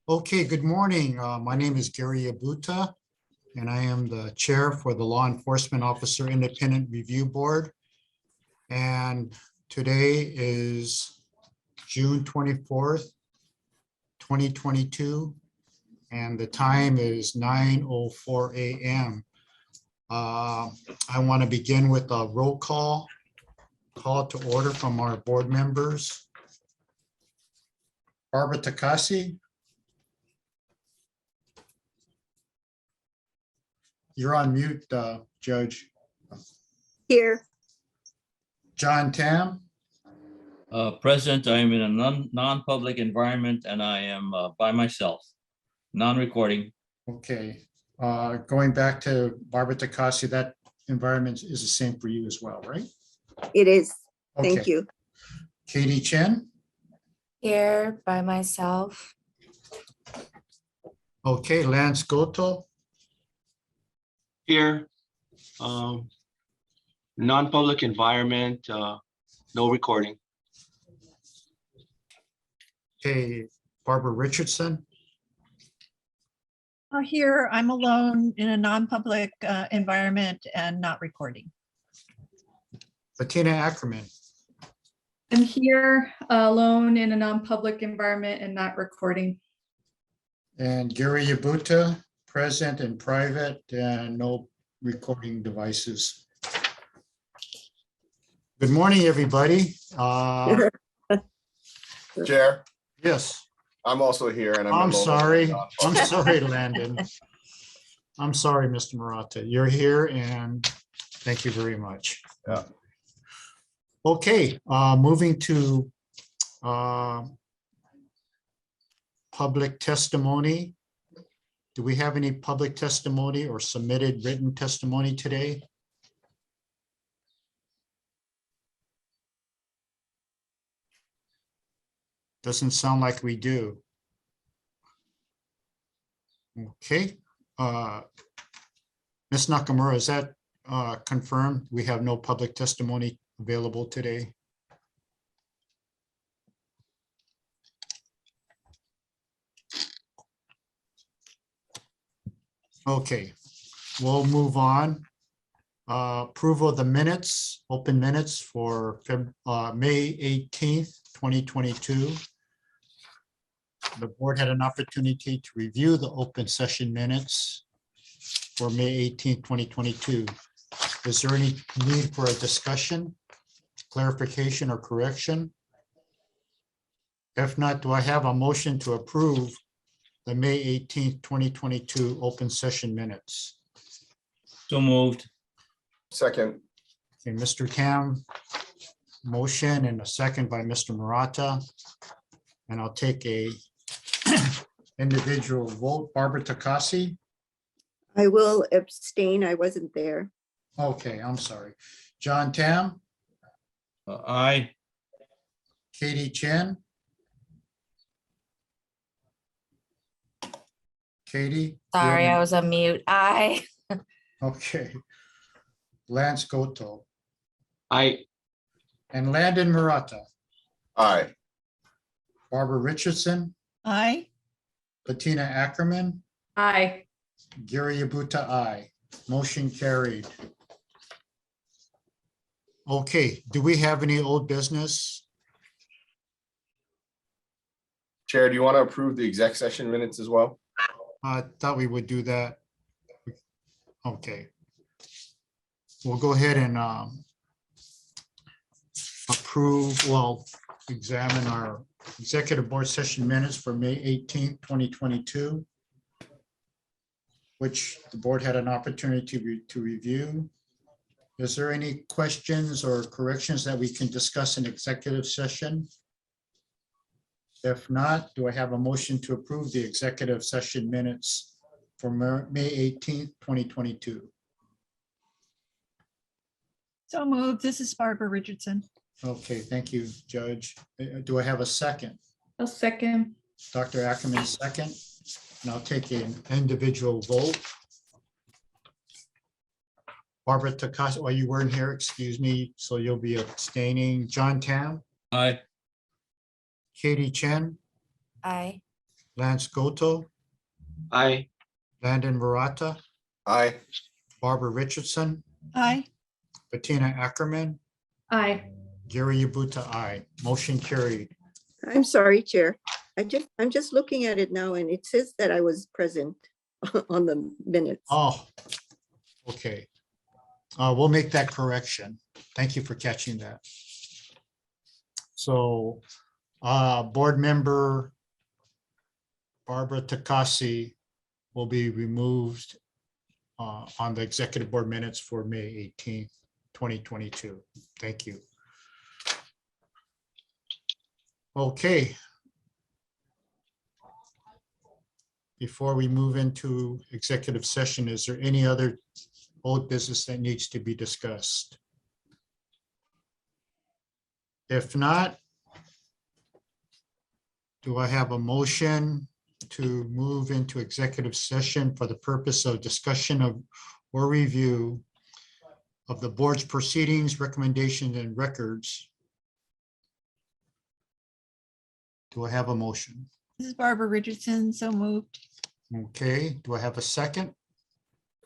Okay, good morning. My name is Gary Abuta, and I am the chair for the Law Enforcement Officer Independent Review Board. And today is June 24th, 2022, and the time is 9:04 a.m. I want to begin with a roll call to order from our board members. Barbara Takasi. You're on mute, Judge. Here. John Tam. Present, I am in a non-public environment and I am by myself, non-recording. Okay, going back to Barbara Takasi, that environment is the same for you as well, right? It is. Thank Okay. you. Katie Chen. Here by myself. Okay, Lance Goto. Here, non-public environment, no recording. Okay, Barbara Richardson. Here, I'm alone in a non-public environment and not recording. Bettina Ackerman. I'm here alone in a non-public environment and not recording. And Gary Yabuta, present and private, and no recording devices. Good morning, everybody. Chair, Yes. I'm also here and I'm alone. sorry. I'm sorry, Landon. I'm sorry, Mr. Murata. You're here and thank you very much. Yeah. Okay, moving to public testimony. Do we have any public testimony or submitted written testimony today? Doesn't sound like we do. Okay. Ms. Nakamura, is that confirmed? We have no public testimony available today? Okay, we'll move on. Approval of the minutes, open minutes for May 18th, 2022. The board had an opportunity to review the open session minutes for May 18th, 2022. Is there any need for a discussion, clarification, or correction? If not, do I have a motion to approve the May 18th, 2022 open session minutes? So moved. Second, Okay, Mr. Tam, motion and a second by Mr. Murata. And I'll take a individual vote. Barbara Takasi. I will abstain. I wasn't there. Okay, I'm sorry. John Tam, Aye. Katie Chen. Katie? Sorry, you're- I was on mute. Aye. Okay. Lance Goto I, and Landon Murata. aye. Barbara Richardson, Aye. Bettina Ackerman, Aye. Gary Yabuta, aye. Motion carried. Okay, do we have any old business? Chair, do you want to approve the exec session minutes as well? I thought we would do that. Okay. We'll go ahead and approve, well, examine our executive board session minutes for May 18th, 2022, which the board had an opportunity to review. Is there any questions or corrections that we can discuss in executive session? If not, do I have a motion to approve the executive session minutes for May 18th, 2022? So moved. This is Barbara Richardson. Okay, thank you, Judge. Do I have a second? I'll second. Dr. Ackerman, second. And I'll take an individual vote. Barbara Takasi, well, you weren't here, excuse me, so you'll be abstaining. John Tam, Aye. Katie Chen, Aye. Lance Goto, Aye. Landon Barata, Aye. Barbara Richardson, Aye. Bettina Ackerman, Aye. Gary Yabuta, aye. Motion carried. I'm sorry, Chair. I'm just looking at it now and it says that I was present on the minutes. Oh, okay. We'll make that correction. Thank you for catching that. So, board member Barbara Takasi will be removed on the executive board minutes for May 18th, 2022. Thank you. Okay. Before we move into executive session, is there any other old business that needs to be discussed? If not, do I have a motion to move into executive session for the purpose of discussion of or review of the board's proceedings, recommendations, and records? Do I have a motion? This is Barbara Richardson, so moved. Okay, do I have a second?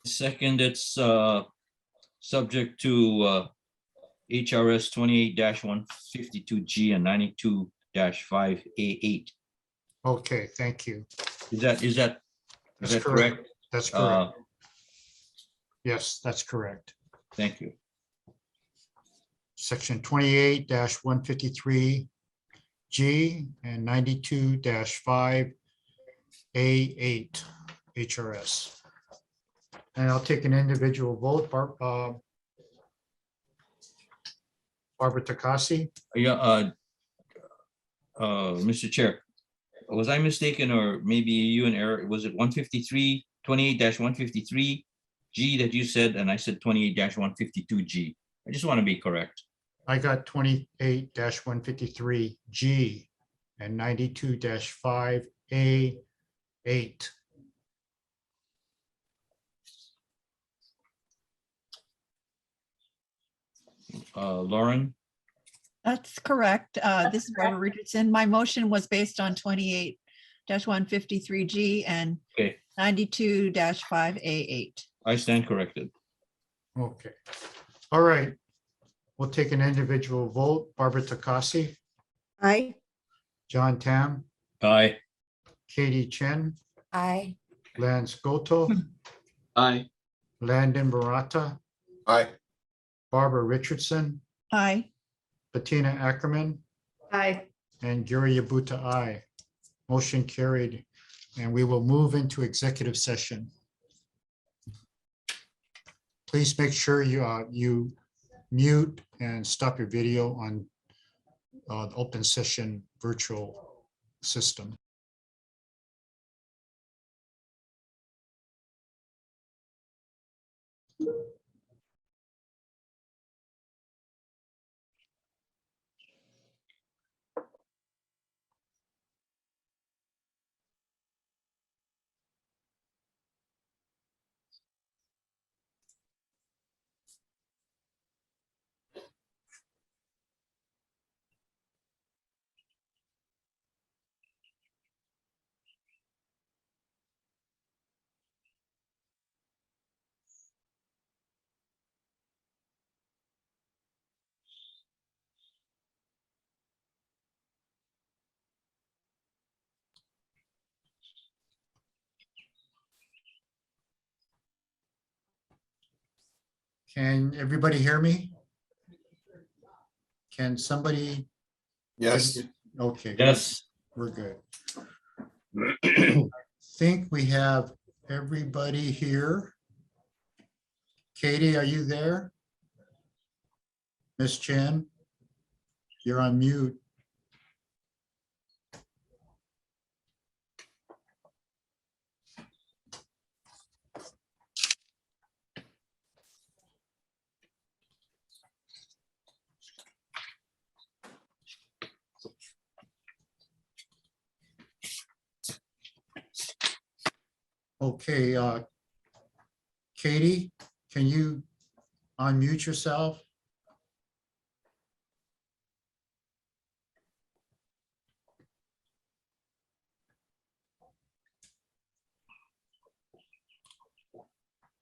Second, it's subject to HRS 28-152G and 92-5A8. Okay, thank you. Is that That's correct? That's Uh, correct. Yes, that's correct. Thank you. Section 28-153G and 92-5A8 HRS. And I'll take an individual vote. Barbara Takasi, Yeah, Mr. Chair, was I mistaken, or maybe you and Eric, was it 153, 28-153G that you said, and I said 28-152G? I just want to be correct. I got 28-153G and 92-5A8. Lauren, That's correct. This is Barbara Richardson. My motion was based on 28-153G and okay, 92-5A8. I stand corrected. Okay. All right. We'll take an individual vote. Barbara Takasi, Aye. John Tam, Aye. Katie Chen, I. Lance Goto, Aye. Landon Barata, Aye. Barbara Richardson, Aye. Bettina Ackerman, Aye. and Gary Yabuta, aye. Motion carried, and we will move into executive session. Please make sure you mute and stop your video on the open session virtual system. Can everybody hear me? Can somebody? Yes. Okay. Yes. We're good. Think we have everybody here. Katie, are you there? Miss Chen? You're on mute. Okay, Katie, can you unmute yourself?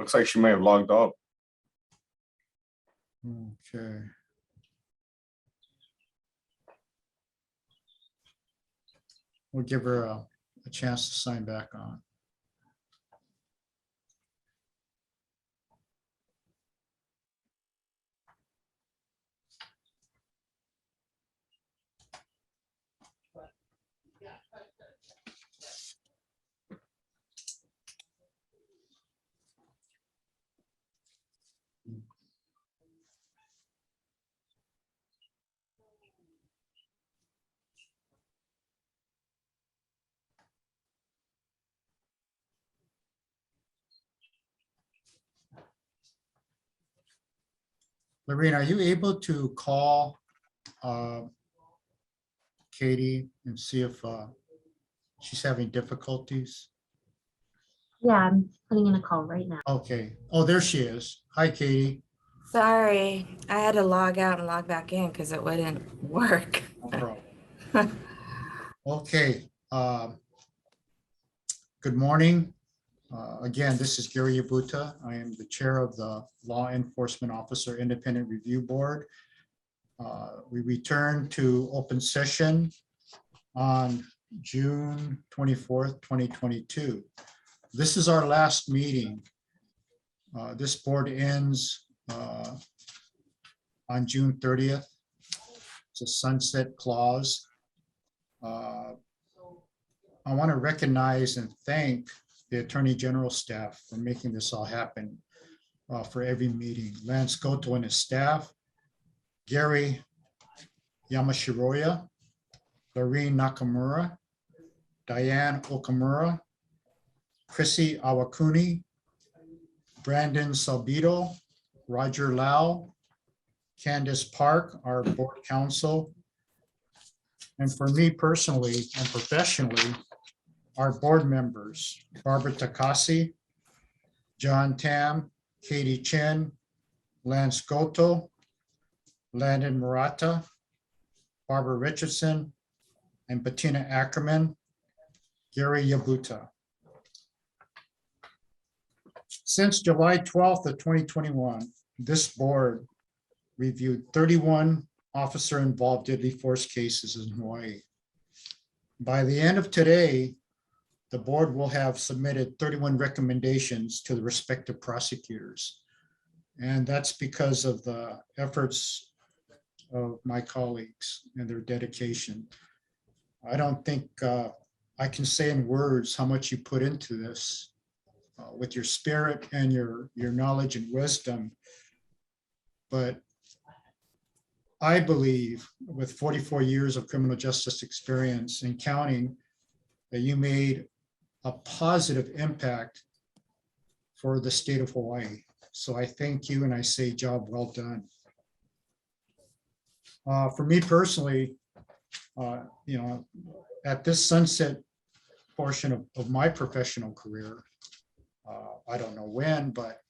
Looks like she might have logged off. Okay. We'll give her a chance to sign back on. Lorraine, are you able to call Katie and see if she's having difficulties? Yeah, I'm putting in a call right now. Okay. Oh, there she is. Hi, Katie. Sorry, I had to log out and log back in because it wouldn't work. No problem. Okay. Good morning. Again, this is Gary Yabuta. I am the chair of the Law Enforcement Officer Independent Review Board. We returned to open session on June 24th, 2022. This is our last meeting. This board ends on June 30th. It's a sunset clause. I want to recognize and thank the Attorney General staff for making this all happen for every meeting. Lance Goto and his staff, Gary Yamashiroya, Lorraine Nakamura, Diane Okamura, Chrissy Awakuni, Brandon Salbito, Roger Lau, Candace Park, our board counsel, and for me personally and professionally, our board members, Barbara Takasi, John Tam, Katie Chen, Lance Goto, Landon Murata, Barbara Richardson, and Bettina Ackerman, Gary Yabuta. Since July 12th of 2021, this board reviewed 31 officer-involved deadly force cases in Hawaii. By the end of today, the board will have submitted 31 recommendations to the respective prosecutors. And that's because of the efforts of my colleagues and their dedication. I don't think I can say in words how much you put into this with your spirit and your knowledge and wisdom. But I believe with 44 years of criminal justice experience and counting, that you made a positive impact for the state of Hawaii. So I thank you and I say job well done. For me personally, at this sunset portion of my professional career, I don't know when, but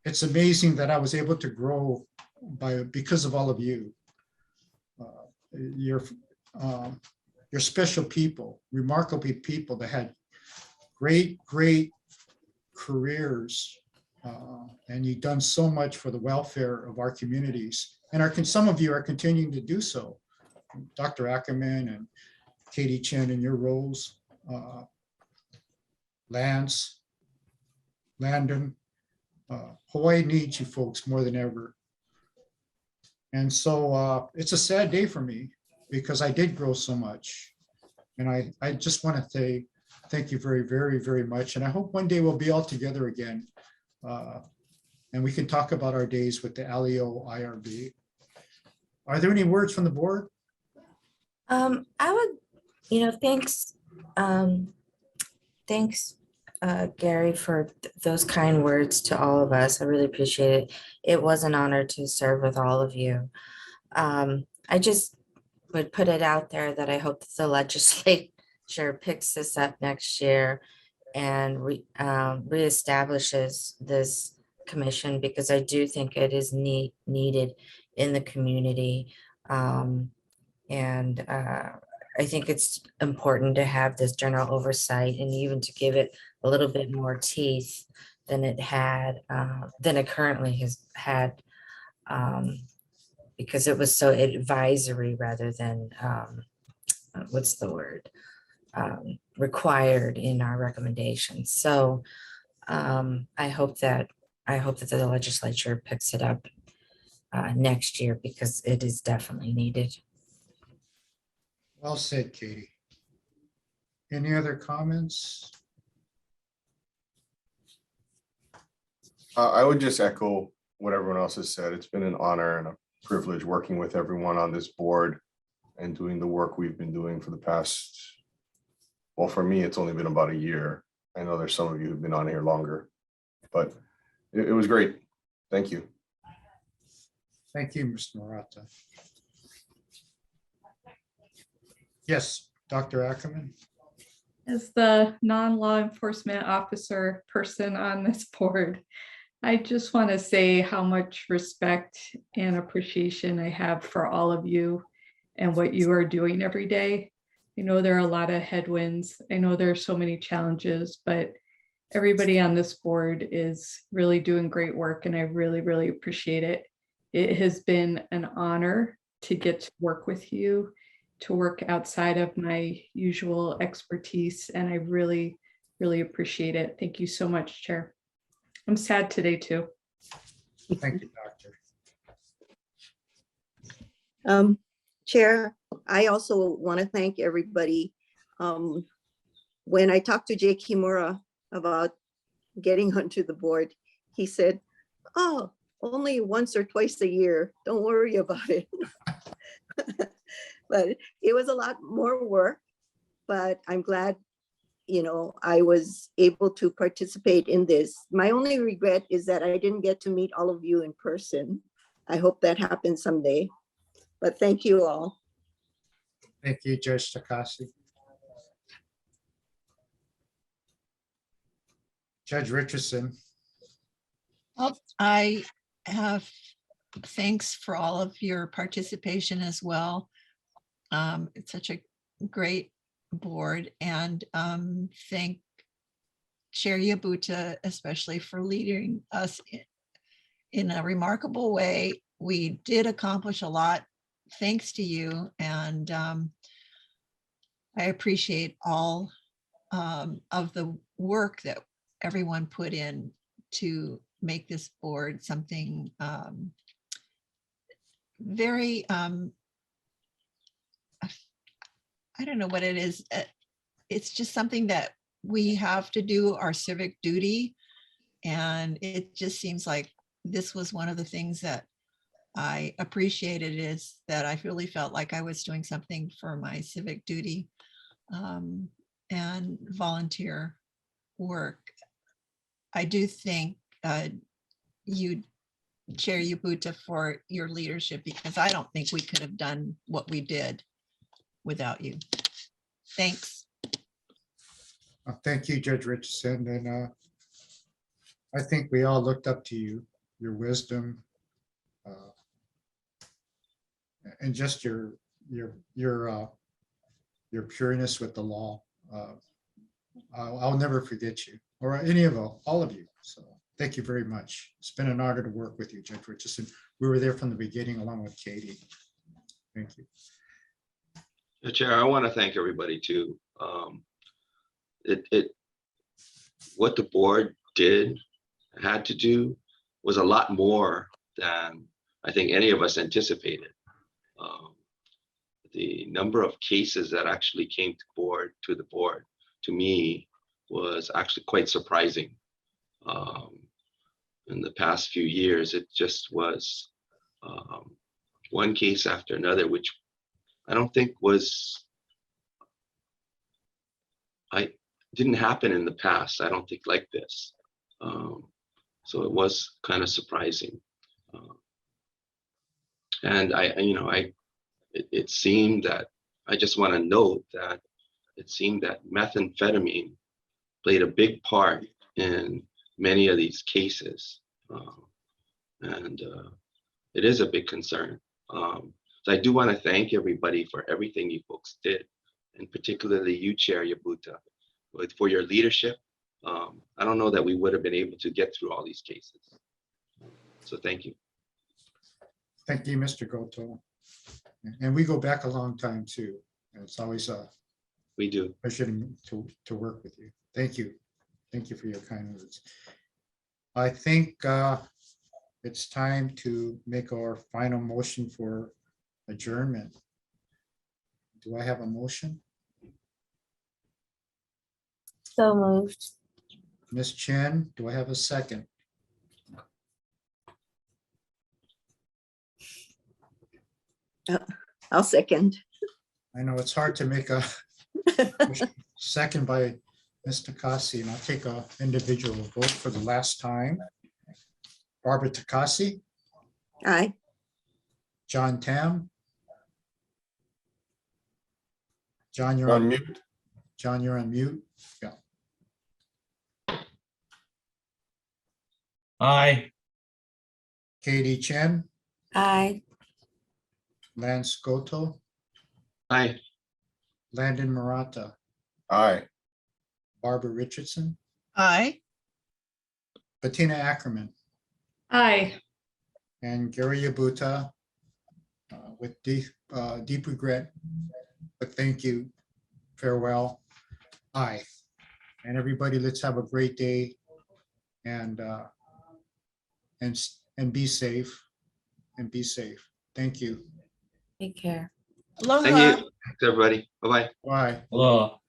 it's amazing that I was able to grow because of all of you. You're special people, remarkable people that had great careers, and you've done so much for the welfare of our communities. And some of you are continuing to do so. Dr. Ackerman and Katie Chen in your roles, Lance, Landon. Hawaii needs you folks more than ever. And so it's a sad day for me because I did grow so much. And I just want to say thank you very much. And I hope one day we'll be all together again. And we can talk about our days with the Alio IRB. Are there any words from the board? I would, thanks. Thanks, Gary, for those kind words to all of us. I really appreciate it. It was an honor to serve with all of you. I just would put it out there that I hope that the legislature picks this up next year and reestablishes this commission, because I do think it is needed in the community. I think it's important to have this general oversight and even to give it a little bit more teeth than it had, than it currently has had. Because it was so advisory rather than, what's the word? Required in our recommendations. So I hope that the legislature picks it up next year because it is definitely needed. Well said, Katie. Any other comments? I would just echo what everyone else has said. It's been an honor and a privilege working with everyone on this board and doing the work we've been doing for the past, well, for me, it's only been about a year. I know there's some of you who've been on here longer, but it was great. Thank you. Thank you, Mr. Murata. Yes, Dr. Ackerman. As the non-law enforcement officer person on this board, I just want to say how much respect and appreciation I have for all of you and what you are doing every day. I know there are a lot of headwinds. I know there are so many challenges, but everybody on this board is really doing great work and I really, really appreciate it. It has been an honor to get to work with you, to work outside of my usual expertise, and I really, really appreciate it. Thank you so much, Chair. I'm sad today too. Thank you, Doctor. Chair, I also want to thank everybody. When I talked to Jay Kimura about getting onto the board, he said, "Oh, only once or twice a year. Don't worry about it." But it was a lot more work, but I'm glad, I was able to participate in this. My only regret is that I didn't get to meet all of you in person. I hope that happens someday, but thank you all. Thank you, Judge Takasi. Judge Richardson. Well, I have thanks for all of your participation as well. It's such a great board, and thank Chair Yabuta especially for leading us in a remarkable way. We did accomplish a lot thanks to you, and I appreciate all of the work that everyone put in to make this board something very, I don't know what it is. It's just something that we have to do our civic duty. And it just seems like this was one of the things that I appreciated, is that I really felt like I was doing something for my civic duty and volunteer work. I do thank you, Chair Yabuta, for your leadership, because I don't think we could have done what we did without you. Thanks. Thank you, Judge Richardson. And I think we all looked up to you, your wisdom, and just your pureness with the law. I'll never forget you, or any of all of you. So thank you very much. It's been an honor to work with you, Judge Richardson. We were there from the beginning along with Katie. Thank you. Chair, I want to thank everybody too. What the board had to do was a lot more than I think any of us anticipated. The number of cases that actually came to the board, to me, was actually quite surprising. In the past few years, it just was one case after another, which I don't think didn't happen in the past. I don't think like this. So it was kind of surprising. And it seemed that, I just want to note that it seemed that methamphetamine played a big part in many of these cases. And it is a big concern. So I do want to thank everybody for everything you folks did, and particularly you, Chair Yabuta, for your leadership I don't know that we would have been able to get through all these cases. So thank you. Thank you, Mr. Goto. And we go back a long time too. And it's always a We do. pleasure to work with you. Thank you. Thank you for your kind words. I think it's time to make our final motion for adjournment. Do I have a motion? So moved. Ms. Chen, do I have a second? I'll second. I know it's hard to make a second by Ms. Takasi, and I'll take a individual vote for the last time. Barbara Takasi, Aye. John Tam. John, you're On on mute. mute. John, you're on mute. Yeah. Aye. Katie Chen, Aye. Lance Goto, Hi. Landon Murata, Aye. Barbara Richardson, Aye. Bettina Ackerman, Aye. and Gary Yabuta with deep regret, but thank you. Farewell. Aye. And everybody, let's have a great day and be safe and be safe. Thank you. Take care. Aloha. Thank you. Thanks, everybody. Bye-bye. Bye. Hello.